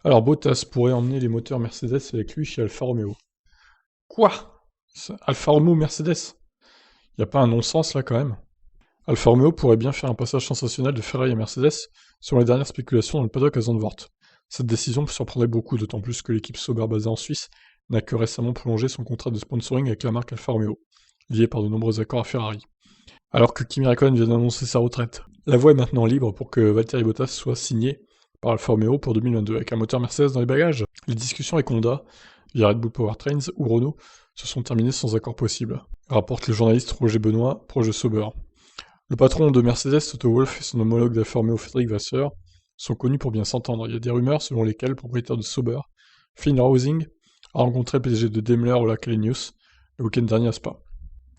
Alors Bottas pourrait emmener les moteurs Mercedes avec lui chez Alfa Romeo. Quoi? Alfa Romeo Mercedes? Y a pas un non-sens là quand même? Alfa Romeo pourrait bien faire un passage sensationnel de Ferrari à Mercedes selon les dernières spéculations dans le paddock à Zandvoort. Cette décision surprendrait beaucoup, d'autant plus que l'équipe Sauber basée en Suisse n'a que récemment prolongé son contrat de sponsoring avec la marque Alfa Romeo, lié par de nombreux accords à Ferrari. Alors que Kimi Räikkönen vient d'annoncer sa retraite. La voie est maintenant libre pour que Valtteri Bottas soit signé par Alfa Romeo pour 2022 avec un moteur Mercedes dans les bagages. Les discussions avec Honda, via Red Bull Powertrains ou Renault, se sont terminées sans accord possible, rapporte le journaliste Roger Benoît, proche de Sauber. Le patron de Mercedes, Toto Wolff, et son homologue d'Alfa Romeo, Frédéric Vasseur, sont connus pour bien s'entendre. Il y a des rumeurs selon lesquelles le propriétaire de Sauber, Finn Rausing, a rencontré le PDG de Daimler Ola Källenius le week-end dernier à Spa.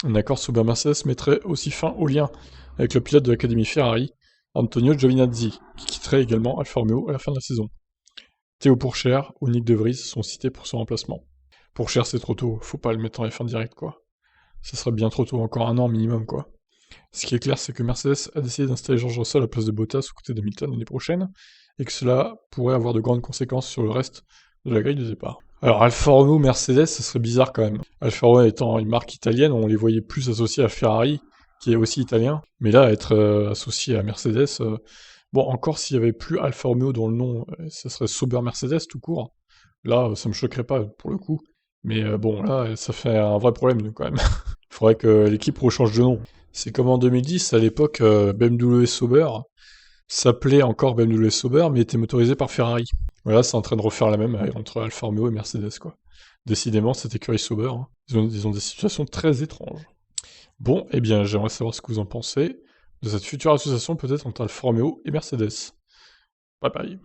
Un accord Sauber-Mercedes mettrait aussi fin au lien avec le pilote de l'académie Ferrari, Antonio Giovinazzi, qui quitterait également Alfa Romeo à la fin de la saison. Théo Pourchaire ou Nick De Vries sont cités pour son remplacement. Pourchaire c'est trop tôt, faut pas le mettre en F1 direct quoi. Ça serait bien trop tôt, encore un an minimum quoi. Ce qui est clair, c'est que Mercedes a décidé d'installer George Russell à la place de Bottas aux côtés d'Hamilton l'année prochaine, et que cela pourrait avoir de grandes conséquences sur le reste de la grille de départ. Alors Alfa Romeo, Mercedes, ça serait bizarre quand même. Alfa Romeo étant une marque italienne, on les voyait plus associés à Ferrari, qui est aussi italien, mais là, être associé à Mercedes, bon, encore s'il y avait plus Alfa Romeo dans le nom, ça serait Sauber Mercedes tout court. Là, ça me choquerait pas pour le coup. Mais bon, là, ça fait un vrai problème quand même. Il faudrait que l'équipe rechange de nom. C'est comme en 2010, à l'époque, BMW Sauber s'appelait encore BMW Sauber, mais était motorisé par Ferrari. Voilà, c'est en train de refaire la même entre Alfa Romeo et Mercedes, quoi. Décidément, cette écurie Sauber, hein. Ils ont des situations très étranges. Bon, eh bien, j'aimerais savoir ce que vous en pensez de cette future association peut-être entre Alfa Romeo et Mercedes. Bye bye.